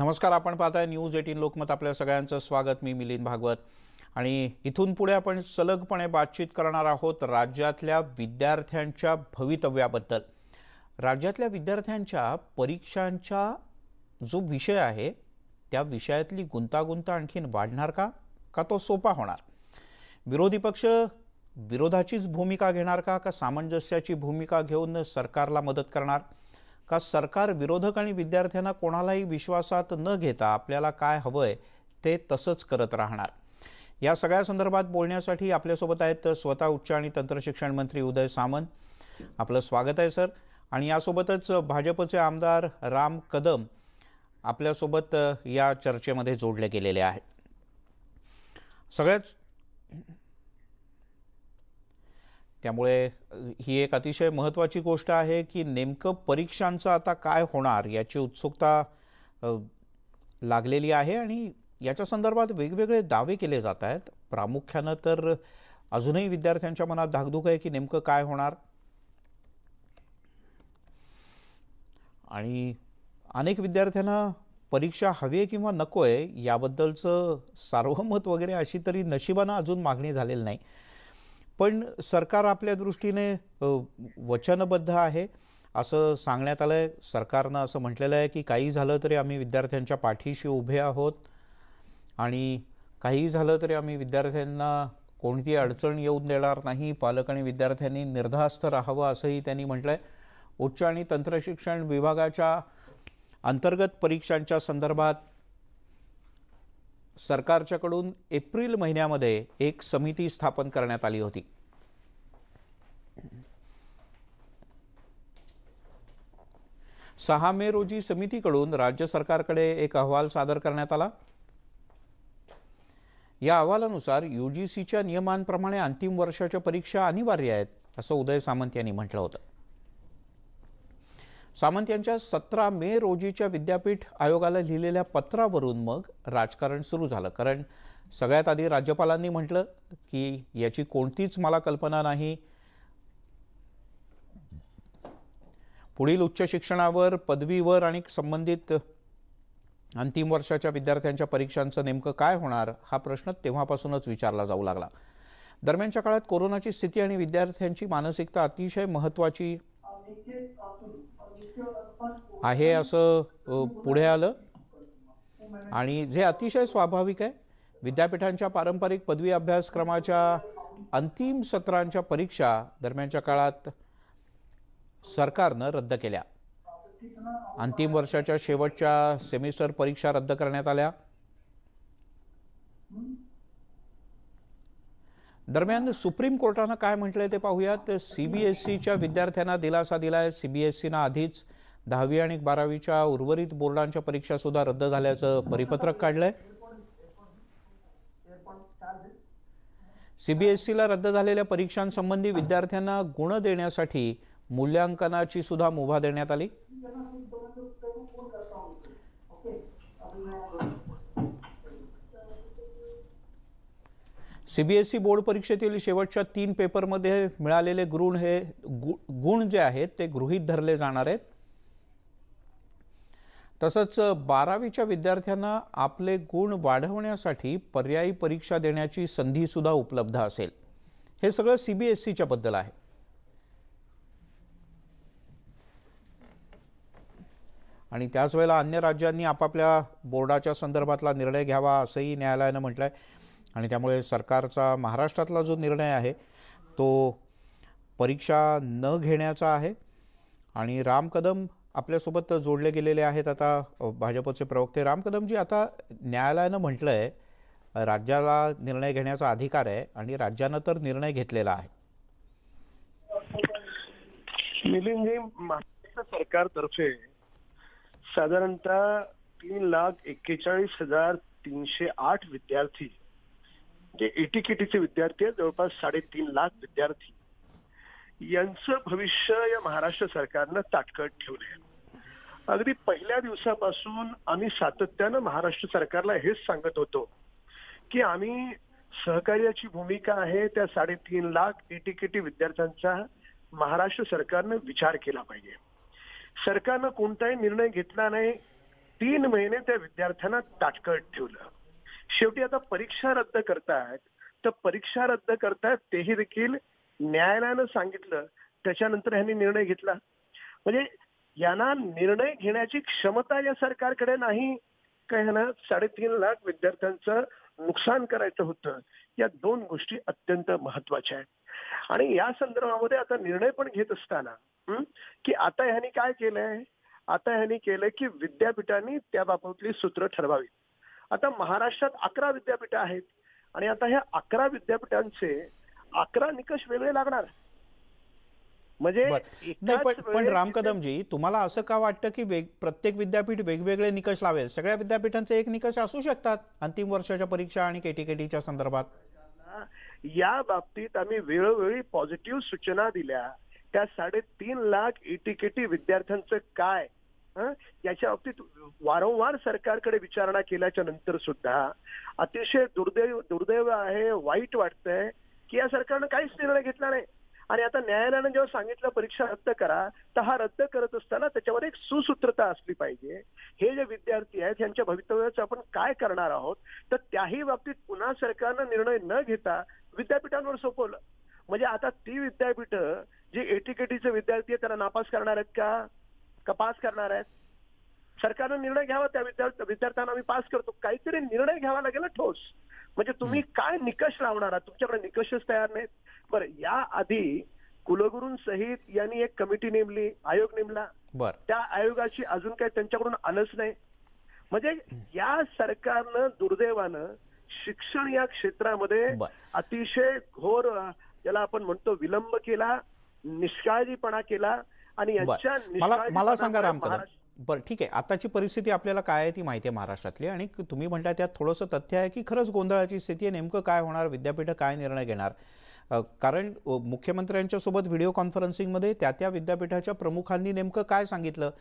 नमस्कार, आपण पाहताय न्यूज 18 लोकमत. आपल्या सगळ्यांचं स्वागत. मी मिलिंद भागवत आणि इथून पुढे आपण सलगपणे बातचीत करणार आहोत राज्यातल्या विद्यार्थ्यांच्या भवितव्याबद्दल. राज्यातल्या विद्यार्थ्यांच्या परीक्षांचा जो विषय आहे त्या विषयातली गुंतागुंत आणखीन वाढणार का तो सोपा होणार? विरोधी पक्ष विरोधाचीच भूमिका घेणार का सामंजस्याची भूमिका घेऊन सरकारला मदत करणार? का सरकार विरोधक आणि विद्यार्थ्यांना कोणालाही विश्वासात न घेता आपल्याला काय हवंय ते तसंच करत राहणार? या सगळ्या संदर्भात बोलण्यासाठी आपल्यासोबत आहेत स्वतः उच्च आणि तंत्रशिक्षण मंत्री उदय सामंत. आपलं स्वागत आहे सर. आणि यासोबतच भाजपचे आमदार राम कदम आपल्यासोबत या चर्चेमध्ये जोडले गेलेले आहेत. सगळ्याच त्यामुळे ही एक अतिशय महत्त्वाची गोष्ट आहे की नेमकं परीक्षांचं आता काय होणार याची उत्सुकता लागलेली आहे आणि याच्या संदर्भात वेगवेगळे दावे केले जात आहेत. प्रामुख्यानं तर अजूनही विद्यार्थ्यांच्या मनात धाकधूक आहे की नेमकं काय होणार. आणि अनेक विद्यार्थ्यांना परीक्षा हवी आहे किंवा नको आहे याबद्दलचं सार्वमत वगैरे अशी तरी नशिबानं अजून मागणी झालेली नाही. पण सरकार आपल्या दृष्टीने वचनबद्ध आहे असं सांगण्यात आलं आहे. सरकारनं असं म्हटलेलं आहे की काही झालं तरी आम्ही विद्यार्थ्यांच्या पाठीशी उभे आहोत आणि काही झालं तरी आम्ही विद्यार्थ्यांना कोणती अडचण येऊन देणार नाही. पालक आणि विद्यार्थ्यांनी निर्धास्त राहावं असंही त्यांनी म्हटलं आहे. उच्च आणि तंत्रशिक्षण विभागाच्या अंतर्गत परीक्षांच्या संदर्भात सरकारच्याकडून एप्रिल महिन्यामध्ये एक समिती स्थापन करण्यात आली होती. 6 मे रोजी समितीकडून राज्य सरकारकडे एक अहवाल सादर करण्यात आला. या अहवालानुसार UGCच्या नियमांप्रमाणे अंतिम वर्षाच्या परीक्षा अनिवार्य आहेत असं उदय सामंत यांनी म्हटलं होतं. सामंत यांच्या 17 मे रोजीच्या विद्यापीठ आयोगाला लिहिलेल्या पत्रावरून मग राजकारण सुरू झालं. कारण सगळ्यात आधी राज्यपालांनी म्हटलं की याची कोणतीच मला कल्पना नाही. पुढील उच्च शिक्षणावर, पदवीवर आणि संबंधित अंतिम वर्षाच्या विद्यार्थ्यांच्या परीक्षांचं नेमकं काय होणार हा प्रश्न तेव्हापासूनच विचारला जाऊ लागला. दरम्यानच्या काळात कोरोनाची स्थिती आणि विद्यार्थ्यांची मानसिकता अतिशय महत्त्वाची आहे असं पुढे आलं आणि जे अतिशय स्वाभाविक आहे. विद्यापीठांच्या पारंपरिक पदवी अभ्यासक्रमाच्या अंतिम सत्रांच्या परीक्षा दरम्यानच्या काळात सरकारनं रद्द केल्या. अंतिम वर्षाच्या शेवटच्या सेमिस्टर परीक्षा रद्द करण्यात आल्या. दरम्यान सुप्रीम कोर्टानं काय म्हटलंय ते पाहूयात. CBSEच्या विद्यार्थ्यांना दिलासा दिलाय. CBSEनं आधीच 10वी आणि 12वीच्या उर्वरित बोर्डांच्या परीक्षा सुद्धा रद्द झाल्याचं परिपत्रक काढलंय. CBSEला रद्द झालेल्या परीक्षांसंबंधी विद्यार्थ्यांना गुण देण्यासाठी मूल्यांकनाची सुद्धा मुभा देण्यात आली. CBSE बोर्ड परीक्षेतील शेवटच्या 3 पेपरमध्ये मिळालेले गुण जे आहेत ते गृहीत धरले जाणार आहेत. तसंच 12वीच्या विद्यार्थ्यांना आपले गुण वाढवण्यासाठी पर्यायी परीक्षा देण्याची संधी सुद्धा उपलब्ध असेल. हे सगळं CBSEच्या बद्दल आहे. आणि त्याच वेळेला अन्य राज्यांनी आपापल्या बोर्डाच्या संदर्भातला निर्णय घ्यावा असंही न्यायालयानं म्हटलंय. आणि त्यामुळे सरकारचा महाराष्ट्रातला जो निर्णय आहे तो परीक्षा न घेण्याचा आहे. आणि राम कदम आपल्यासोबत जोडले गेलेले आहेत आता भाजपचे प्रवक्ते. राम कदमजी, आता न्यायालयानं म्हटलंय राज्याला निर्णय घेण्याचा अधिकार आहे आणि राज्यानं तर निर्णय घेतलेला आहे. मिलिंदजी, महाराष्ट्र सरकारतर्फे साधारणतः 3,41,308 विद्यार्थी जे एटीकेटीचे विद्यार्थी आहेत, जवळपास 3.5 लाख विद्यार्थी यांचं भविष्य या महाराष्ट्र सरकारनं ताटकळत ठेवले. अगदी पहिल्या दिवसापासून आम्ही सातत्यानं महाराष्ट्र सरकारला हेच सांगत होतो की आम्ही सहकार्याची भूमिका आहे त्या 3.5 लाख एटीकेटी विद्यार्थ्यांचा महाराष्ट्र सरकारनं विचार केला पाहिजे. सरकारनं कोणताही निर्णय घेतला नाही 3 महिने त्या विद्यार्थ्यांना ताटकळत ठेवलं. शेवटी आता परीक्षा रद्द करतायत, तर परीक्षा रद्द करतायत तेही देखील न्यायालयानं सांगितलं, त्याच्यानंतर ह्यांनी निर्णय घेतला. म्हणजे यांना निर्णय घेण्याची क्षमता या सरकारकडे नाही का ह्यांना 3.5 लाख विद्यार्थ्यांचं नुकसान करायचं होतं. या 2 गोष्टी अत्यंत महत्वाच्या आहेत. आणि या संदर्भामध्ये आता निर्णय पण घेत असताना की आता ह्यांनी काय केलंय, आता ह्यांनी केलंय की विद्यापीठांनी त्या बाबतीतली सूत्र ठरवावी. आता महाराष्ट्रात 11 विद्यापीठं आहेत आणि आता ह्या 11 विद्यापीठांचे 11 निकष वेगळे लागणार. म्हणजे पण राम कदमजी, तुम्हाला असं का वाटतं की प्रत्येक विद्यापीठ वेगवेगळे निकष लावेल? सगळ्या विद्यापीठांचे एक निकष असू शकतात अंतिम वर्षाच्या परीक्षा आणि केटीकेटीच्या संदर्भात. या बाबतीत आम्ही वेळोवेळी पॉझिटिव्ह सूचना दिल्या. त्या 3.5 लाख एटीकेटी विद्यार्थ्यांचं काय याच्या बाबतीत वारंवार सरकारकडे विचारणा केल्याच्या नंतर सुद्धा अतिशय दुर्दैव आहे, वाईट वाटतंय की या सरकारनं काहीच निर्णय घेतला नाही. आणि आता न्यायालयानं जेव्हा सांगितलं परीक्षा रद्द करा, तर हा रद्द करत असताना त्याच्यावर एक सुसूत्रता असली पाहिजे. हे जे विद्यार्थी आहेत यांच्या भवितव्याचं आपण काय करणार आहोत, तर त्याही बाबतीत पुन्हा सरकारनं निर्णय न घेता विद्यापीठांवर सोपवलं. म्हणजे आता ती विद्यापीठं जे एटीकेटीचे विद्यार्थी आहेत त्यांना नापास करणार आहेत का पास करणार आहेत? सरकारनं निर्णय घ्यावा, त्या विद्यार्थ्यांना आम्ही पास करतो, काहीतरी निर्णय घ्यावा लागेल ना ठोस. म्हणजे तुम्ही काय निकष लावणार आहात? तुमच्याकडे निकषच तयार नाहीत. बरं, या आधी कुलगुरूंसहित यांनी एक कमिटी नेमली, आयोग नेमला. त्या आयोगाची अजून काही त्यांच्याकडून आलंच नाही. म्हणजे या सरकारनं दुर्दैवानं शिक्षण या क्षेत्रामध्ये अतिशय घोर, ज्याला आपण म्हणतो, विलंब केला, निष्काळजीपणा केला. आणि याच्या मला सांगा राम कदम, बरं ठीक आहे, आताची परिस्थिती आपल्याला काय आहे ती माहिती आहे महाराष्ट्रातली, आणि तुम्ही म्हणता त्यात थोडंसं तथ्य आहे की खरंच गोंधळाची स्थिती आहे. नेमकं काय होणार, विद्यापीठं काय निर्णय घेणार? कारण मुख्यमंत्र्यांच्या सोबत व्हिडिओ कॉन्फरन्सिंगमध्ये त्या विद्यापीठाच्या प्रमुखांनी नेमकं काय सांगितलं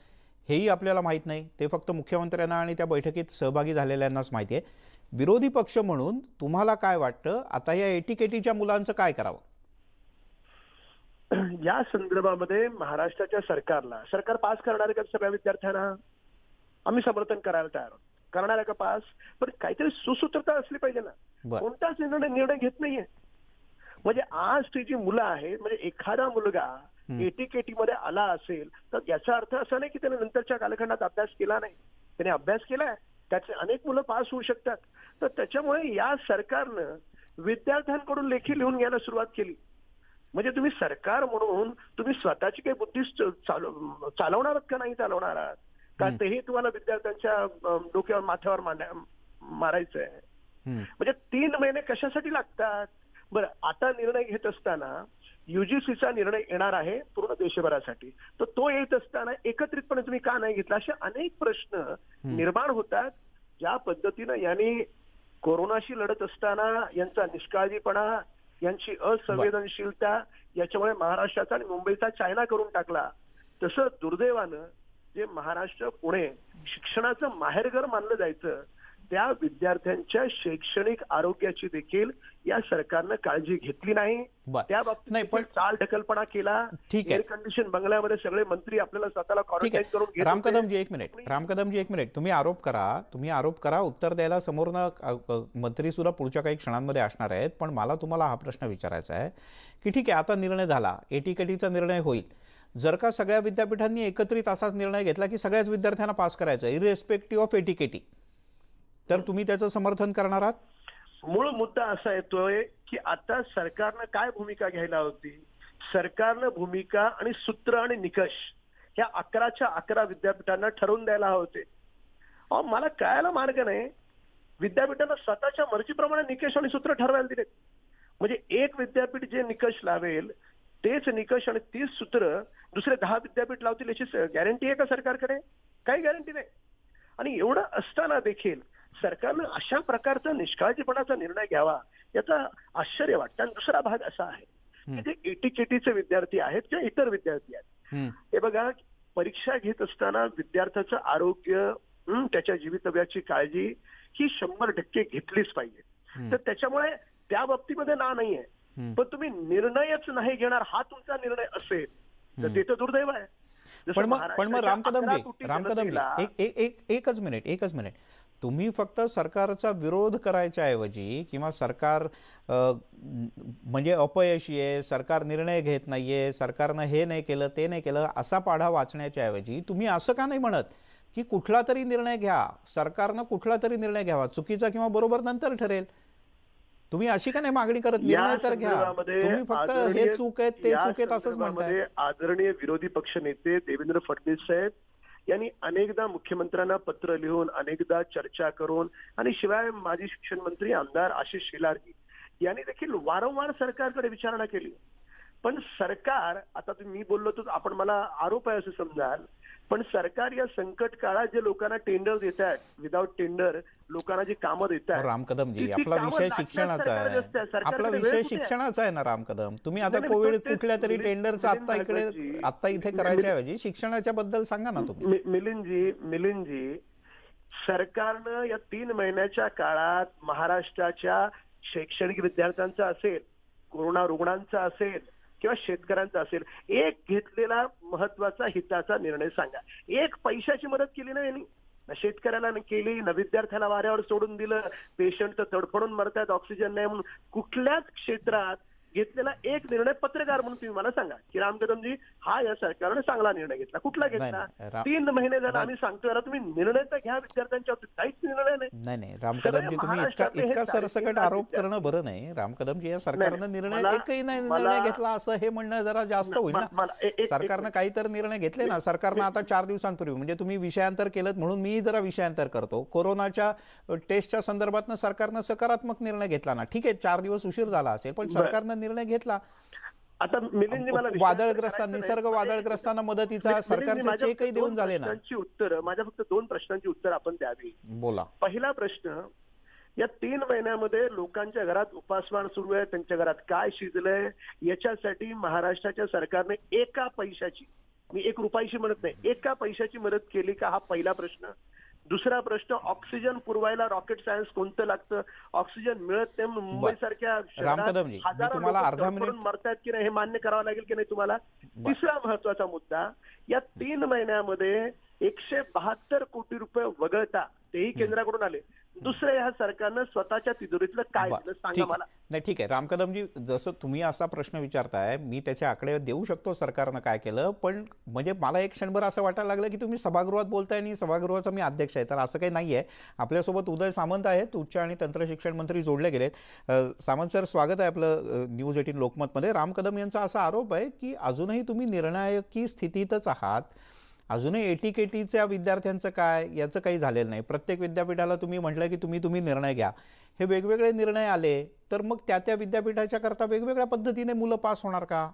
हेही आपल्याला माहीत नाही. ते फक्त मुख्यमंत्र्यांना आणि त्या बैठकीत सहभागी झालेल्यांनाच माहिती आहे. विरोधी पक्ष म्हणून तुम्हाला काय वाटतं, आता या एटीकेटीच्या मुलांचं काय करावं? या संदर्भामध्ये महाराष्ट्राच्या सरकार पास करणार आहे का सगळ्या विद्यार्थ्यांना? आम्ही समर्थन करायला तयार आहोत. करणार आहे का पास? पण काहीतरी सुसूत्रता असली पाहिजे ना. कोणताच निर्णय घेत नाहीये. म्हणजे आज ती जी मुलं आहेत, म्हणजे एखादा मुलगा एटीकेटी मध्ये आला असेल तर याचा अर्थ असा नाही की त्याने नंतरच्या कालखंडात अभ्यास केला नाही. त्याने अभ्यास केलाय, त्याचे अनेक मुलं पास होऊ शकतात. तर त्याच्यामुळे या सरकारनं विद्यार्थ्यांकडून लेखी लिहून घ्यायला सुरुवात केली. म्हणजे तुम्ही सरकार म्हणून तुम्ही स्वतःची काही बुद्धी चालवणार आहात का नाही चालवणार आहात का, तेही तुम्हाला विद्यार्थ्यांच्या डोक्यावर माथ्यावर मारायचंय. म्हणजे 3 महिने कशासाठी लागतात? बरं, आता निर्णय घेत असताना युजीसीचा निर्णय येणार आहे पूर्ण देशभरासाठी, तर तो येत असताना एकत्रितपणे तुम्ही का नाही घेतला, असे अनेक प्रश्न निर्माण होतात. ज्या पद्धतीनं यांनी कोरोनाशी लढत असताना यांचा निष्काळजीपणा, यांची असंवेदनशीलता याच्यामुळे महाराष्ट्राचा आणि मुंबईचा चायना करून टाकला, तसं दुर्दैवानं जे महाराष्ट्र पुणे शिक्षणाचं माहेरघर मानलं जायचं, त्या विद्यार्थ्यांच्या शैक्षणिक आरोग्याची देखील या सरकारनं काळजी घेतली नाही. त्या बाबतीत पण चाल ढकलपणा केला. एअर कंडिशन बंगल्यामध्ये सगळे मंत्री आपल्याला स्वतःला क्वारंटाईन करून घेत. रामकदमजी एक मिनिट, तुम्ही आरोप करा, उत्तर द्यायला समोरनं मंत्री सुद्धा पुढच्या काही क्षणांमध्ये असणार आहेत. पण मला तुम्हाला हा प्रश्न विचारायचा आहे की ठीक आहे, आता निर्णय झाला, एटीकेटीचा निर्णय होईल. जर का सगळ्या विद्यापीठांनी एकत्रित असाच निर्णय घेतला की सगळ्याच विद्यार्थ्यांना पास करायचं इरिस्पेक्टिव्ह ऑफ एटीकेटी, तर तुम्ही त्याचं समर्थन करणार आहात? मूळ मुद्दा असा येतोय की आता सरकारनं काय भूमिका घ्यायला होती? सरकारनं भूमिका आणि सूत्र आणि निकष ह्या 11च्या 11 विद्यापीठांना ठरवून द्यायला होते. मला कळायला मार्ग नाही. विद्यापीठांना स्वतःच्या मर्जीप्रमाणे निकष आणि सूत्र ठरवायला दिलेत. म्हणजे एक विद्यापीठ जे निकष लावेल तेच निकष आणि तीच सूत्र दुसरे 10 विद्यापीठ लावतील याची गॅरंटी आहे का सरकारकडे? काही गॅरंटी नाही. आणि एवढं असताना देखील सरकारनं अशा प्रकारचा निष्काळजीपणाचा निर्णय घ्यावा याचा आश्चर्य वाटतं. आणि दुसरा भाग असा आहे की जे एटीकेटीचे विद्यार्थी आहेत किंवा इतर विद्यार्थी आहेत, हे बघा, परीक्षा घेत असताना विद्यार्थ्याचं आरोग्य, त्याच्या जीवितव्याची काळजी ही 100% घेतलीच पाहिजे. तर त्याच्यामुळे त्या बाबतीमध्ये नाहीये. पण तुम्ही निर्णयच नाही घेणार, हा तुमचा निर्णय असेल तर ते तर दुर्दैव आहे. जसं पण मग महाराष्ट्राच्या रामकदमजी 11 कोटी रामकदमजी जनतेला एकच मिनिट तुम्ही फक्त सरकारचा विरोध करायच्या ऐवजी किंवा सरकार म्हणजे अपयशी आहे, सरकार निर्णय घेत नाहीये, सरकारनं हे नाही केलं ते नाही केलं असा पाढा वाचण्याच्या ऐवजी तुम्ही असं का नाही म्हणत की कुठला तरी निर्णय घ्या, सरकारनं कुठला तरी निर्णय घ्यावा, चुकीचा किंवा बरोबर नंतर ठरेल. तुम्ही अशी का नाही मागणी करत? निर्णय तर घ्या. तुम्ही फक्त हे चूक आहेत ते चूक आहेत असंच म्हणताय. आदरणीय विरोधी पक्ष नेते देवेंद्र फडणवीस साहेब यांनी अनेकदा मुख्यमंत्र्यांना पत्र लिहून, अनेकदा चर्चा करून, आणि शिवाय माजी शिक्षण मंत्री आमदार आशिष शेलारजी यांनी देखील वारंवार सरकारकडे विचारणा केली. पण सरकार, आता मी बोललो तर आपण मला आरोप आहे असं समजाल, पण सरकार या संकट काळात जे लोकांना टेंडर देत आहेत, विदाउट टेंडर लोकांना जी कामं देत आहेत, रामकदमजी आपला विषय शिक्षणाचा आहे, आपला विषय शिक्षणाचा आहे ना रामकदम. तुम्ही आता कोविड कुठल्या तरी टेंडरचं आता इथे करायच्या ऐवजी शिक्षणाच्या बद्दल सांगा ना तुम्ही. मिलिंदजी, सरकारनं या 3 महिन्याच्या काळात महाराष्ट्राच्या शैक्षणिक विद्यार्थ्यांचा असेल, कोरोना रुग्णांचा असेल किंवा शेतकऱ्यांचा असेल, एक घेतलेला महत्वाचा हिताचा निर्णय सांगा. एक पैशाची मदत केली ना यांनी, ना शेतकऱ्याला केली, ना विद्यार्थ्याला वाऱ्यावर सोडून दिलं. पेशंट तर तडफडून मरतात ऑक्सिजन नाही म्हणून. कुठल्याच क्षेत्रात घेतलेला एक निर्णय पत्रकार म्हणून तुम्ही मला सांगा की रामकदमजी हा या सरकारने चांगला निर्णय घेतला. कुठला घेतला? 3 महिने झाला आम्ही सांगतोय तुम्ही निर्णय तर घ्या विद्यार्थ्यांच्या बाबतीत. काहीच निर्णय नाही. रामकदमजी तुम्ही इतका सरसकट आरोप करणं बरं नाही. रामकदमजी या सरकारनं एकही निर्णय घेतला असं हे म्हणणं जरा जास्त होईल ना. सरकारनं काहीतरी निर्णय घेतले ना. सरकारनं आता 4 दिवसांपूर्वी, म्हणजे तुम्ही विषयांतर केलं म्हणून मी जरा विषयांतर करतो, कोरोनाच्या टेस्टच्या संदर्भात सरकारनं सकारात्मक निर्णय घेतला ना. ठीक आहे 4 दिवस उशीर झाला असेल पण सरकारनं निर्णय घेतला. आता मिलिंदजी मला निसर्ग वादळग्रस्तांना मदतीचा सरकारचे चेकही देऊन झाले ना. माझ्या फक्त 2 प्रश्नांची उत्तर आपण द्यावी. बोला. पहिला प्रश्न, या 3 महिन्यामध्ये लोकांच्या घरात उपासमार सुरू आहे, त्यांच्या घरात काय शिजलंय याच्यासाठी महाराष्ट्राच्या सरकारने एका पैशाची, मी 1 रुपयाची म्हणत नाही, एका पैशाची मदत केली का? हा पहिला प्रश्न. दुसरा प्रश्न, ऑक्सिजन पुरवायला रॉकेट सायन्स कोणतं लागतं? ऑक्सिजन मिळत नाही मुंबई सारख्या रामकदमजी तुम्हाला अर्धा मिनिट मरतात की नाही हे मान्य करावं लागेल की नाही तुम्हाला? तिसरा महत्वाचा मुद्दा, या 3 महिन्यामध्ये 172 कोटी रुपये वगळता, तेही केंद्राकडून आले, दुसरं या सरकारनं स्वतःच्या तिजोरीतलं काय दिलं सांगा मला. नाही ठीक आहे रामकदमजी, जसं तुम्ही असा प्रश्न विचारताय मी त्याचे आकडे देऊ शकतो सरकारनं काय केलं, पण म्हणजे मला एक क्षणभर असं वाटायला लागलं की तुम्ही सभागृहात बोलताय आणि सभागृहाचा मी अध्यक्ष आहे, तर असं काही नाहीये. आपल्यासोबत उदय सामंत आहेत, उच्च आणि तंत्र शिक्षण मंत्री जोडले गेलेत. सामंत सर, स्वागत आहे आपलं न्यूज 18 लोकमतमध्ये. रामकदम यांचा असा आरोप आहे की अजूनही तुम्ही निर्णायकी स्थितीतच आहात, अजूनही एटीकेटीच्या विद्यार्थ्यांचं काय याचं काही झालेलं नाही. प्रत्येक विद्यापीठाला तुम्ही म्हटलं की तुम्ही निर्णय घ्या. हे वेगवेगळे निर्णय आले तर मग त्या विद्यापीठाच्या करता वेगवेगळ्या पद्धतीने मुलं पास होणार का?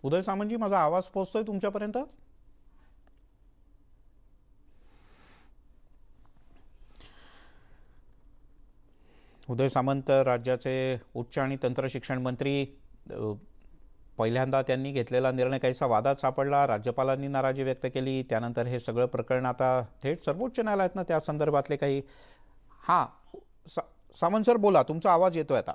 उदय सामंतजी, माझा आवाज पोहोचतोय तुमच्यापर्यंत? उदय सामंत राज्याचे उच्च आणि तंत्र शिक्षण मंत्री. पहिल्यांदा त्यांनी घेतलेला निर्णय काहीसा वादात सापडला, राज्यपालांनी नाराजी व्यक्त केली, त्यानंतर हे सगळं प्रकरण आता थेट सर्वोच्च न्यायालयातनं त्या संदर्भातले काही. हां सामंत सर बोला, तुमचा आवाज येतोय आता.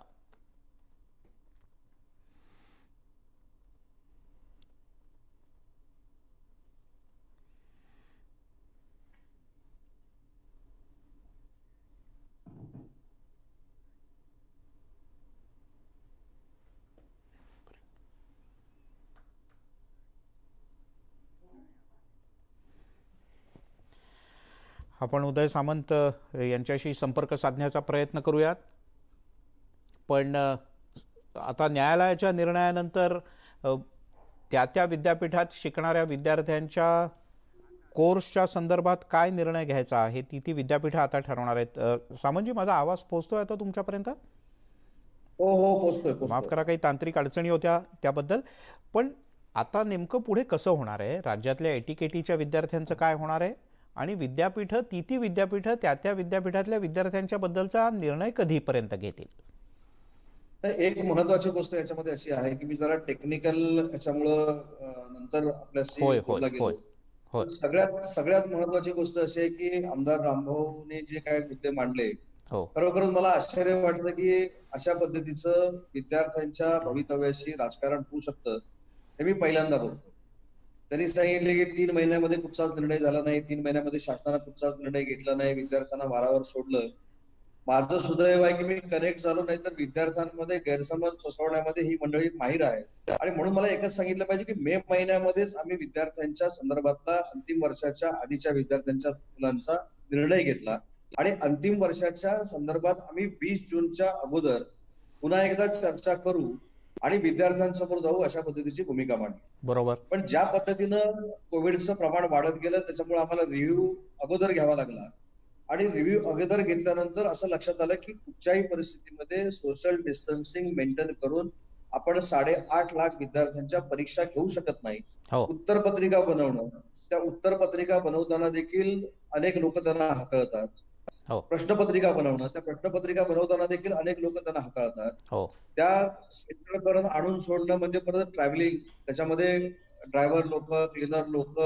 आपण उदय सामंत यांच्याशी संपर्क साधण्याचा प्रयत्न करूयात, पण आता न्यायालयाच्या निर्णयानंतर त्या विद्यापीठात शिकणाऱ्या विद्यार्थ्यांच्या कोर्सच्या संदर्भात काय निर्णय घ्यायचा आहे ती विद्यापीठं आता ठरवणार आहेत. सामंतजी, माझा आवाज पोहोचतोय आता तुमच्यापर्यंत? हो पोहोचतोय. माफ करा, काही तांत्रिक अडचणी होत्या त्याबद्दल. पण आता नेमकं पुढे कसं होणार आहे? राज्यातल्या एटीकेटीच्या विद्यार्थ्यांचं काय होणार आहे आणि विद्यापीठं ती विद्यापीठं त्या विद्यापीठातल्या विद्यार्थ्यांच्या बद्दलचा निर्णय कधीपर्यंत घेतील? एक महत्वाची गोष्ट याच्यामध्ये अशी आहे की मी जरा टेक्निकल याच्यामुळं नंतर आपल्याशी बोलला गेलो. होय. सगळ्यात सगळ्यात महत्वाची गोष्ट अशी आहे की आमदार रामभाऊने जे काही मुद्दे मांडले, हो. खरोखरच मला आश्चर्य वाटलं की अशा पद्धतीचं विद्यार्थ्यांच्या भवितव्याशी राजकारण होऊ शकतं हे मी पहिल्यांदा बघतो. त्यांनी सांगितले की 3 महिन्यामध्ये कुठचाच निर्णय झाला नाही, 3 महिन्यामध्ये शासनाने कुठचाच निर्णय घेतला नाही, विद्यार्थ्यांना वारावर सोडलं. माझं सुदैव आहे की मी कनेक्ट झालो, नाही तर विद्यार्थ्यांमध्ये गैरसमज पसरवण्यामध्ये ही मंडळी माहीर आहे. आणि म्हणून मला एकच सांगितलं पाहिजे की मे महिन्यामध्येच आम्ही विद्यार्थ्यांच्या संदर्भातला अंतिम वर्षाच्या आधीच्या विद्यार्थ्यांच्या मुलांचा निर्णय घेतला आणि अंतिम वर्षाच्या संदर्भात आम्ही 20 जूनच्या अगोदर पुन्हा एकदा चर्चा करू आणि विद्यार्थ्यांसमोर जाऊ अशा पद्धतीची भूमिका मांडली. बरोबर. पण ज्या पद्धतीनं कोविडचं प्रमाण वाढत गेलं त्याच्यामुळे आम्हाला रिव्ह्यू अगोदर घ्यावा लागला आणि रिव्ह्यू अगोदर घेतल्यानंतर असं लक्षात आलं की कुठच्याही परिस्थितीमध्ये सोशल डिस्टन्सिंग मेंटेन करून आपण 8.5 लाख विद्यार्थ्यांच्या परीक्षा घेऊ शकत नाही. हो. उत्तरपत्रिका बनवणं, त्या उत्तरपत्रिका बनवताना देखील अनेक लोक त्यांना हाताळतात. हो. प्रश्नपत्रिका बनवणं, त्या प्रश्नपत्रिका बनवताना देखील अनेक लोक त्यांना हाताळतात. हो. त्या सेंटरपर्यंत आणून सोडणं म्हणजे परत ट्रॅव्हलिंग, त्याच्यामध्ये ड्रायव्हर लोक, क्लीनर लोक,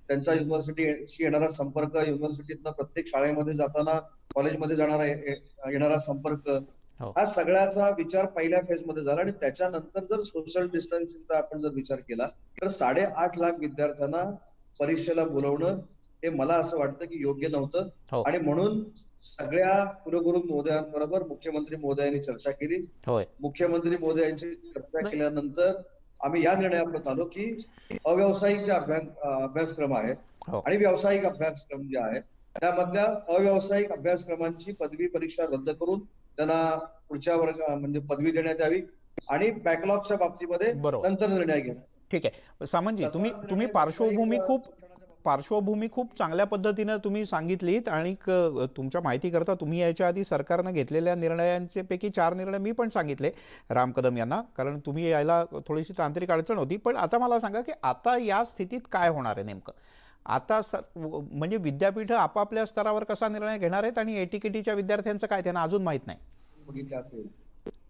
त्यांचा युनिव्हर्सिटीशी येणारा संपर्क, युनिव्हर्सिटीतनं प्रत्येक शाळेमध्ये जाताना, कॉलेजमध्ये जाणारा येणारा संपर्क, हो. हा सगळ्याचा विचार पहिल्या फेजमध्ये झाला. आणि त्याच्यानंतर जर सोशल डिस्टन्सिंगचा आपण जर विचार केला तर 8.5 लाख विद्यार्थ्यांना परीक्षेला बोलवणं हे मला असं वाटतं की योग्य नव्हतं. हो. आणि म्हणून सगळ्या कुलगुरू महोदयांबरोबर मुख्यमंत्री महोदयांनी चर्चा केली. होय. मुख्यमंत्री महोदयांची चर्चा केल्यानंतर आम्ही या निर्णयावर आलो की अव्यावसायिक जे अभ्यासक्रम आहेत हो. आणि व्यावसायिक अभ्यासक्रम जे आहेत त्यामधल्या अव्यावसायिक अभ्यासक्रमांची पदवी परीक्षा रद्द करून त्यांना पुढच्या वर्ग म्हणजे पदवी देण्यात यावी आणि बॅकलॉगच्या बाबतीमध्ये बरोबर. नंतर निर्णय घ्या. ठीक आहे. सामंतजी, तसा तुम्ही निर्णय पार्श्वभूमी खूप चांगल्या पद्धतीने तुम्ही सांगितलीत आणि तुमच्या माहिती करता तुम्ही याच्या आधी सरकारनं घेतलेल्या निर्णयांचे पैकी 4 निर्णय मी पण सांगितले राम कदम यांना, कारण तुम्ही यायला थोडीशी तांत्रिक अडचण होती. पण आता मला सांगा की आता या स्थितीत काय होणार आहे नेमकं? आता म्हणजे विद्यापीठं आपापल्या स्तरावर कसा निर्णय घेणार आहेत आणि एटीकेटीच्या विद्यार्थ्यांचं काय, त्यांना अजून माहित नाही. बघितलं असेल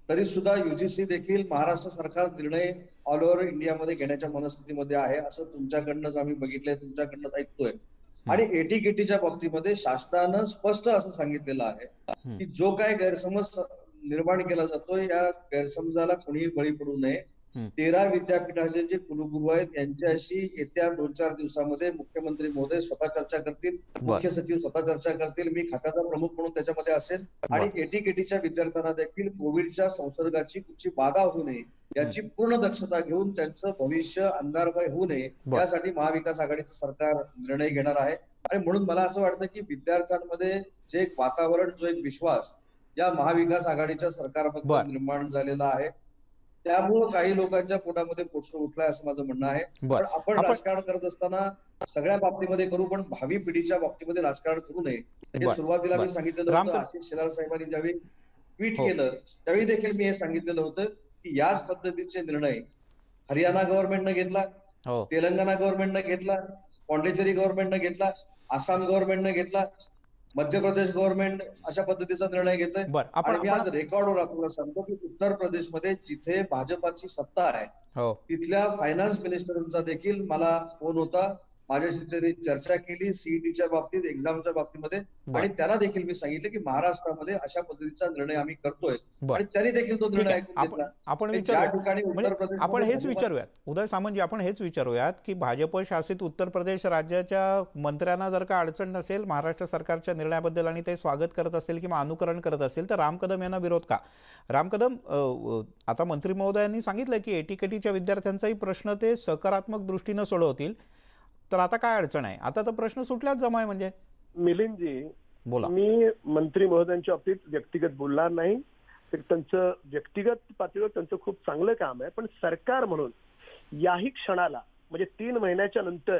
तरी सुद्धा युजीसी देखील महाराष्ट्र सरकार निर्णय ऑल ओव्हर इंडियामध्ये घेण्याच्या मनस्थितीमध्ये आहे असं तुमच्याकडनंच आम्ही बघितलंय, तुमच्याकडनंच ऐकतोय. आणि एटीकेटीच्या बाबतीमध्ये शासनानं स्पष्ट असं सांगितलेलं आहे की जो काय गैरसमज निर्माण केला जातोय या गैरसमजाला कोणीही बळी पडू नये. 13 विद्यापीठाचे जे कुलगुरू आहेत यांच्याशी येत्या 2-4 दिवसामध्ये मुख्यमंत्री महोदय स्वतः चर्चा करतील, मुख्य सचिव स्वतः चर्चा करतील, मी खात्याचा प्रमुख म्हणून त्याच्यामध्ये असेल. आणि एटीकेटीच्या विद्यार्थ्यांना देखील कोविडच्या संसर्गाची कुठची बाधा होऊ नये याची पूर्ण दक्षता घेऊन त्यांचं भविष्य अंधारमय होऊ नये यासाठी महाविकास आघाडीचं सरकार निर्णय घेणार आहे. आणि म्हणून मला असं वाटतं की विद्यार्थ्यांमध्ये जे एक वातावरण, जो एक विश्वास या महाविकास आघाडीच्या सरकारबद्दल निर्माण झालेला आहे, त्यामुळे काही लोकांच्या पोटामध्ये पोटसू उठलाय असं माझं म्हणणं आहे. पण आपण राजकारण करत असताना सगळ्या बाबतीमध्ये करू, पण भावी पिढीच्या बाबतीमध्ये राजकारण करू नये. हे सुरुवातीला मी सांगितलेलं होतं. आशिष शेलार साहेबांनी ज्यावेळी ट्विट केलं त्यावेळी देखील मी हे सांगितलेलं होतं की याच पद्धतीचे निर्णय हरियाणा गव्हर्नमेंटनं घेतला, तेलंगणा गव्हर्नमेंटनं घेतला, पॉंडिचेरी गव्हर्नमेंटनं घेतला, आसाम गव्हर्नमेंटनं घेतला, मध्य प्रदेश गव्हर्नमेंट अशा पद्धतीचा निर्णय घेतोय. आणि मी आज रेकॉर्डवर आपल्याला सांगतो की उत्तर प्रदेशमध्ये जिथे भाजपाची सत्ता आहे तिथल्या फायनान्स मिनिस्टरांचा देखील मला फोन होता, माझ्याशी त्यांनी चर्चा केली सीईटीच्या बाबतीत, एक्झामच्या बाबतीमध्ये. आणि त्यांना देखील मी सांगितलं की महाराष्ट्रामध्ये अशा पद्धतीचा निर्णय आम्ही करतोय आणि त्यांनी देखील तो निर्णय ऐकून घेतला. आपण हेच विचारूयात उदय सामंतजी, आपण हेच विचारूयात की भाजप शासित उत्तर प्रदेश राज्याच्या मंत्र्यांना जर का अडचण नसेल महाराष्ट्र सरकारच्या निर्णयाबद्दल आणि ते स्वागत करत असेल किंवा अनुकरण करत असेल तर राम कदम यांना विरोध का? राम कदम, आता मंत्री महोदयांनी सांगितलं की एटीकेटीच्या विद्यार्थ्यांचाही प्रश्न ते सकारात्मक दृष्टीनं सोडवतील, तर आता काय अडचण आहे? आता तर प्रश्न सुटल्याच जमाय. म्हणजे मिलिंदजी, बोला. मी मंत्री महोदयांच्या बाबतीत व्यक्तिगत बोलणार नाही. त्यांचं व्यक्तिगत पातळीवर त्यांचं खूप चांगलं काम आहे, पण सरकार म्हणून याही क्षणाला म्हणजे 3 महिन्याच्या नंतर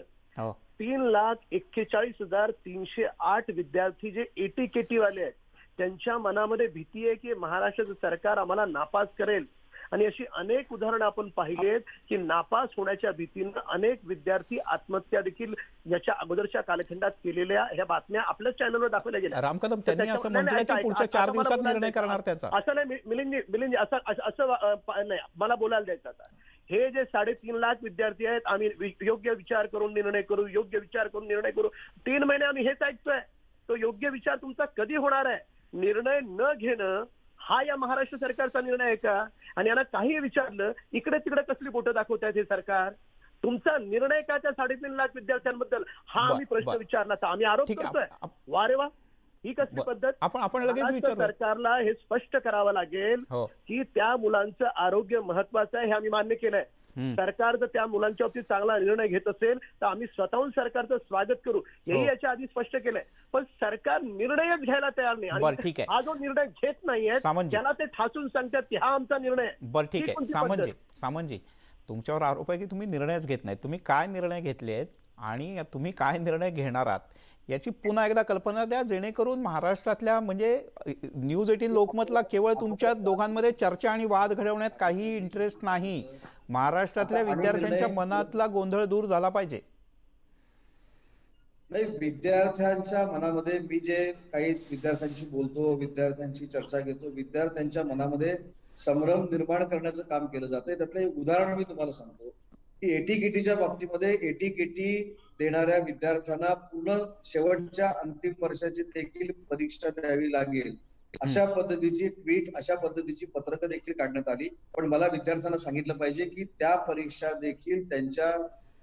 3,41,308 विद्यार्थी जे एटीकेटी वाले आहेत त्यांच्या मनामध्ये भीती आहे की महाराष्ट्राचं सरकार आम्हाला नापास करेल. आणि अशी अनेक उदाहरणं आपण पाहिली आहेत की नापास होण्याच्या भीतीनं अनेक विद्यार्थी आत्महत्या देखील याच्या अगोदरच्या कालखंडात केलेल्या ह्या बातम्या आपल्या चॅनलवर दाखवल्या गेल्या. राम कदम, त्यांनी असं म्हटलं की पुढच्या 4 दिवसात निर्णय करणार त्याचा. असं नाही मिलिंदजी, असं नाही, मला बोलायला द्यायचं आता. हे जे 3.5 लाख विद्यार्थी आहेत, आम्ही योग्य विचार करून निर्णय करू, योग्य विचार करून निर्णय करू. 3 महिने आम्ही हेच ऐकतोय. तो योग्य विचार तुमचा कधी होणार आहे? निर्णय न घेणं हा या महाराष्ट्र सरकारचा निर्णय आहे का? आणि यांना काही विचारलं, इकडे तिकडे कसली बोटं दाखवतायत हे सरकार. तुमचा निर्णय का त्या 3.5 लाख विद्यार्थ्यांबद्दल हा आम्ही प्रश्न विचारला, तर आम्ही आरोप करतोय. वा रे वा, ही कसली पद्धत? आपण लगेच विचारू. सरकारला हे स्पष्ट करावं लागेल की त्या मुलांचं आरोग्य महत्वाचं आहे, हे आम्ही मान्य केलंय. सरकार जर त्या मुलांच्या बाबतीत चांगला निर्णय घेत असेल तर आम्ही स्वतःहून सरकारचं स्वागत करू, हेही याच्या आधी स्पष्ट केलंय. पण सरकार निर्णयच घ्यायला तयार नाही. आणि हा जो निर्णय घेत नाहीये त्याला ते ठासून सांगतात की हा आमचा निर्णय आहे. बरं ठीक आहे. सामंतजी, तुमच्यावर आरोप आहे की तुम्ही निर्णयच घेत नाही. तुम्ही काय निर्णय घेतले आहेत आणि तुम्ही काय निर्णय घेणार आहात याची पुन्हा एकदा कल्पना द्या, जेणेकरून महाराष्ट्रातल्या म्हणजे न्यूज 18 लोकमतला केवळ तुमच्या दोघांमध्ये चर्चा आणि वाद घडवण्यात काही इंटरेस्ट नाही. महाराष्ट्रातल्या विद्यार्थ्यांच्या मनातला गोंधळ दूर झाला पाहिजे. नाही, विद्यार्थ्यांच्या मनामध्ये मी जे काही विद्यार्थ्यांशी बोलतो, विद्यार्थ्यांची चर्चा घेतो, विद्यार्थ्यांच्या मनामध्ये संभ्रम निर्माण करण्याचं काम केलं जातंय. त्यातलं एक उदाहरण मी तुम्हाला सांगतो की एटीकेटीच्या बाबतीमध्ये एटीकेटी देणाऱ्या विद्यार्थ्यांना पूर्ण शेवटच्या अंतिम वर्षाची देखील परीक्षा द्यावी लागेल अशा पद्धतीची ट्विट, अशा पद्धतीची पत्रकं देखील काढण्यात आली. पण मला विद्यार्थ्यांना सांगितलं पाहिजे की त्या परीक्षा देखील त्यांच्या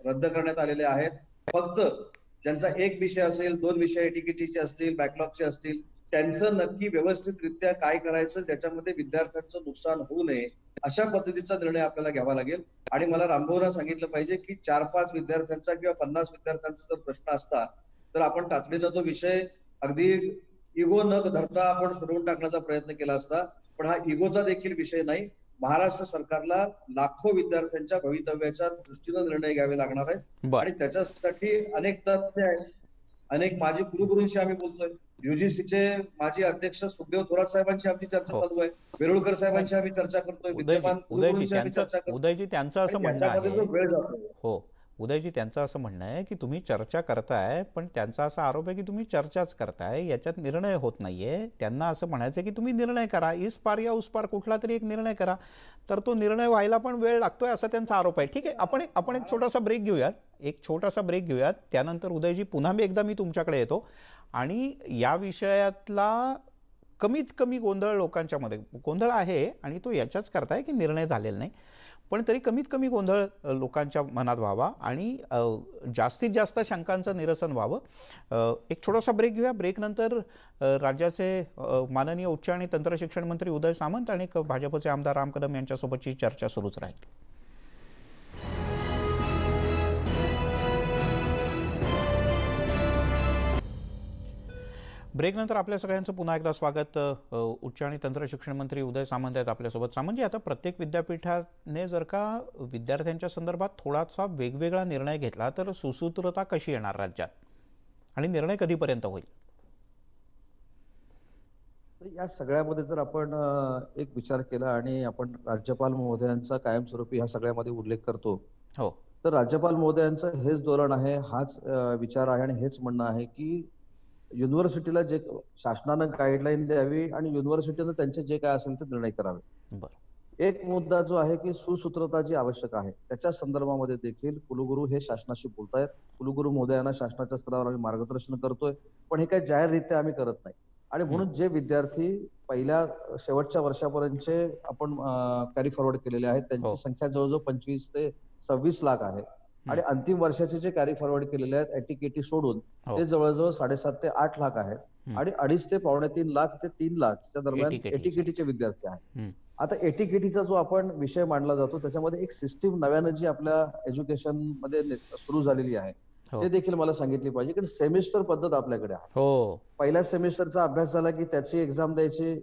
रद्द करण्यात आलेल्या आहेत. फक्त ज्यांचा एक विषय असेल, 2 विषय एटीकेटीचे असतील, बॅकलॉगचे असतील, त्यांचं नक्की व्यवस्थितरित्या काय करायचं ज्याच्यामध्ये विद्यार्थ्यांचं नुकसान होऊ नये अशा पद्धतीचा निर्णय आपल्याला घ्यावा लागेल. आणि मला रामभाऊंना सांगितलं पाहिजे की 4-5 विद्यार्थ्यांचा किंवा 50 विद्यार्थ्यांचा जर प्रश्न असता तर आपण तातडीनं तो विषय अगदी इगो न धरता आपण सोडवून टाकण्याचा प्रयत्न केला असता. पण हा इगोचा देखील विषय नाही. महाराष्ट्र सरकारला लाखो विद्यार्थ्यांच्या भवितव्याच्या दृष्टीनं निर्णय घ्यावे लागणार आहेत आणि त्याच्यासाठी अनेक तज्ञ आहेत, अनेक माजी कुलगुरूंशी आम्ही बोलतोय. युजीसीचे माजी अध्यक्ष सुखदेव थोरात साहेबांची आमची चर्चा चालू आहे, वेरुळकर साहेबांशी आम्ही चर्चा करतोय, विद्यमान कुलगुरूंशी आम्ही चर्चा करतोय. उदयजी, त्यांचं असं म्हणणं आहे, उदयजी त्यांचं असं म्हणणं आहे की तुम्ही चर्चा करताय, पण त्यांचा असा आरोप आहे की तुम्ही चर्चाच करताय, याच्यात निर्णय होत नाहीये. त्यांना असं म्हणायचं की तुम्ही निर्णय करा, इस पार या उस पार कुठला तरी एक निर्णय करा, तर तो निर्णय व्हायला पण वेळ लागतोय असा त्यांचा आरोप आहे. ठीक आहे, आपण एक छोटासा ब्रेक घेऊयात. त्यानंतर उदयजी पुन्हा एकदा मी तुमच्याकडे येतो आणि या विषयातला कमीत कमी गोंधळ लोकांच्या मध्ये गोंधळ आहे आणि तो याच्याच करताय की निर्णय झालेला नाही, पण तरी कमीत कमी गोंधळ लोकांच्या मनात व्हावा आणि जास्तीत जास्त शंकांचं निरसन व्हावं. एक छोटासा ब्रेक घेऊया. ब्रेकनंतर राज्याचे माननीय उच्च आणि तंत्र शिक्षण मंत्री उदय सामंत आणि भाजपचे आमदार राम कदम यांच्यासोबतची चर्चा सुरूच राहील. ब्रेकनंतर आपल्या सगळ्यांचं पुन्हा एकदा स्वागत. उच्च आणि तंत्र शिक्षण मंत्री उदय सामंत आहेत आपल्यासोबत. सामंतजी, आता प्रत्येक विद्यापीठाने जर का विद्यार्थ्यांच्या संदर्भात थोडासा वेगवेगळा निर्णय घेतला तर सुसूत्रता कशी येणार राज्यात आणि निर्णय कधीपर्यंत होईल? या सगळ्यामध्ये जर आपण एक विचार केला आणि आपण राज्यपाल महोदयांचा कायमस्वरूपी ह्या सगळ्यामध्ये उल्लेख करतो, तर राज्यपाल महोदयांचं हेच धोरण आहे, हाच विचार आहे आणि हेच म्हणणं आहे की युनिव्हर्सिटीला जे शासनानं गाईडलाईन द्यावी आणि युनिव्हर्सिटीनं त्यांचे जे काय असेल ते निर्णय करावे. एक मुद्दा जो आहे की सुसूत्रता जी आवश्यक आहे त्याच्या संदर्भामध्ये देखील कुलगुरू हे शासनाशी बोलतायत. कुलगुरू महोदयांना शासनाच्या स्तरावर आम्ही मार्गदर्शन करतोय, पण हे काही जाहीररित्या आम्ही करत नाही. आणि म्हणून जे विद्यार्थी पहिल्या शेवटच्या वर्षापर्यंतचे आपण कॅरी फॉरवर्ड केलेले आहेत त्यांची संख्या जवळजवळ 25 ते 26 लाख आहे आणि अंतिम वर्षाचे जे कॅरी फॉरवर्ड केलेले आहेत एटीकेटी सोडून ते जवळजवळ 7.5 ते 8 लाख आहेत आणि 2.5 ते 2.25 लाख ते 3 लाखच्या दरम्यान एटीकेटीचे विद्यार्थी आहेत. आता एटीकेटीचा जो आपण विषय मांडला जातो त्याच्यामध्ये एक सिस्टीम नव्यानं जी आपल्या एज्युकेशन मध्ये सुरू झालेली आहे ते देखील मला सांगितली पाहिजे, कारण सेमिस्टर पद्धत आपल्याकडे आहे. पहिल्या सेमिस्टरचा अभ्यास झाला की त्याची एक्झाम द्यायची,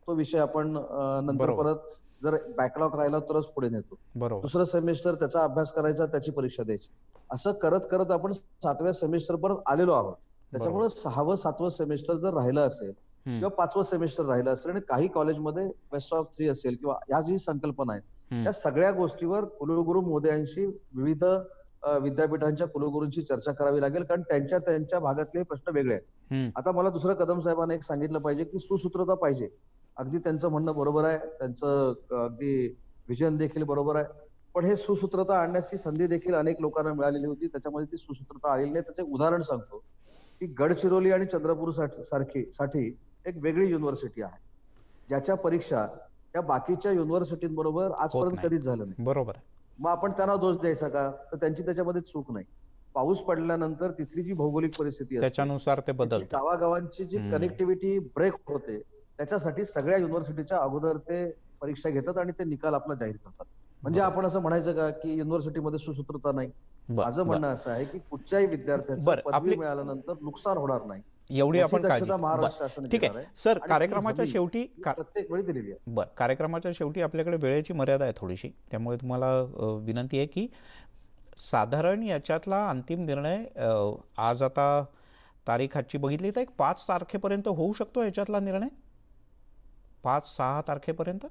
तो विषय आपण नंतर परत जर बॅकलॉग राहिला तरच पुढे नेतो. दुसरं सेमिस्टर त्याचा अभ्यास करायचा, त्याची परीक्षा द्यायची, असं करत करत आपण 7व्या सेमिस्टर परत आलेलो आहोत. त्याच्यामुळे 6वं 7वं सेमिस्टर जर राहिलं असेल किंवा 5वं सेमिस्टर राहिलं असेल आणि काही कॉलेजमध्ये बेस्ट ऑफ 3 असेल किंवा या जी संकल्पना आहेत या सगळ्या गोष्टीवर कुलगुरू महोदयांशी विविध विद्यापीठांच्या कुलगुरूंची चर्चा करावी लागेल, कारण त्यांच्या भागातले प्रश्न वेगळे आहेत. आता मला दुसरं कदम साहेबांना एक सांगितलं पाहिजे की सुसूत्रता पाहिजे. अगदी त्यांचं म्हणणं बरोबर आहे, त्यांचं अगदी विजन देखील बरोबर आहे, पण हे सुसूत्रता आणण्याची संधी देखील अनेक लोकांना मिळालेली होती, त्याच्यामध्ये ती सुसूत्रता आलेली नाही. त्याचं एक उदाहरण सांगतो की गडचिरोली आणि चंद्रपूर साठी एक वेगळी युनिव्हर्सिटी आहे, ज्याच्या परीक्षा त्या बाकीच्या युनिव्हर्सिटींबरोबर आजपर्यंत कधीच झालं नाही. बरोबर. मग आपण त्यांना दोष द्यायचा का? तर त्यांची त्याच्यामध्ये चूक नाही. पाऊस पडल्यानंतर तिथली जी भौगोलिक परिस्थिती असते त्याच्यानुसार ते बदलतं. गावागावांची जी कनेक्टिव्हिटी ब्रेक होते, त्याच्यासाठी सगळ्या युनिव्हर्सिटीच्या अगोदर ते परीक्षा घेतात आणि ते निकाल आपला जाहीर करतात. म्हणजे आपण असं म्हणायचं का की युनिव्हर्सिटीमध्ये सुसूत्रता नाही? माझं म्हणणं असं आहे की कुठच्याही विद्यार्थ्याचं पदवी मिळाल्यानंतर नुकसान होणार नाही, एवढी आपण काळजी. महाराष्ट्र शासन ठीक आहे सर, कार्यक्रमाच्या शेवटी प्रत्येक वेळी दिलेली आहे. बरं, कार्यक्रमाच्या शेवटी आपल्याकडे वेळेची मर्यादा आहे थोडीशी, त्यामुळे तुम्हाला विनंती आहे की साधारण याच्यातला अंतिम निर्णय आज आता तारीख आजची बघितली तर एक 5 तारखेपर्यंत होऊ शकतो याच्यातला निर्णय, 5-6 तारखेपर्यंत.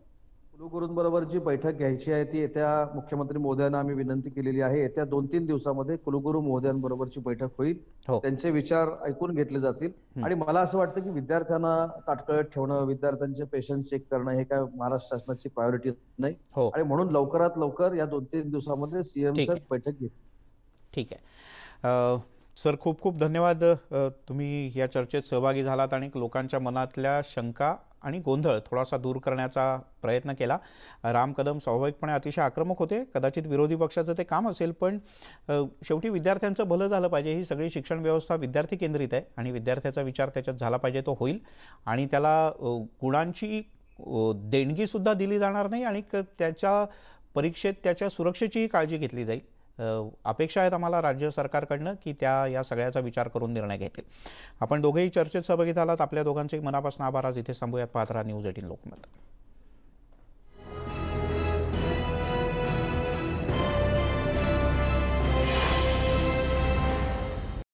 कुलगुरूंबरोबर जी बैठक घ्यायची आहे ती येत्या मुख्यमंत्री महोदयांना आम्ही विनंती केलेली आहे. येत्या 2-3 दिवसामध्ये कुलगुरू महोदयांबरोबरची बैठक होईल. त्यांचे विचार ऐकून घेतले जातील आणि मला असं वाटतं की विद्यार्थ्यांना ताटकळत ठेवणं, विद्यार्थ्यांचे पेशन्स चेक करणं हे काय महाराष्ट्र शासनाची प्रायोरिटी नाही आणि म्हणून लवकरात लवकर या 2-3 दिवसामध्ये सीएम साहेब बैठक घेतील. ठीक आहे सर, खूप खूप धन्यवाद. तुम्ही या चर्चेत सहभागी झालात आणि लोकांच्या मनातल्या शंका आणि गोंधळ थोडासा दूर करण्याचा प्रयत्न केला. राम कदम स्वाभाविकपणे अतिशय आक्रमक होते, कदाचित विरोधी पक्षाचं ते काम असेल, पण शेवटी विद्यार्थ्यांचं भलं झालं पाहिजे. ही सगळी शिक्षण व्यवस्था विद्यार्थी केंद्रित आहे आणि विद्यार्थ्याचा विचार त्याच्यात झाला पाहिजे, तो होईल आणि त्याला गुणांची देणगीसुद्धा दिली जाणार नाही आणि त्याच्या परीक्षेत त्याच्या सुरक्षेचीही काळजी घेतली जाईल. अपेक्षा आहेत आम्हाला राज्य सरकारकडनं की त्या या सगळ्याचा विचार करून निर्णय घेतील. आपण दोघेही चर्चेत सहभागी झालात, आपल्या दोघांचे मनापासून आभार. आज इथे थांबूयात. पाहत राहा न्यूज 18 लोकमत.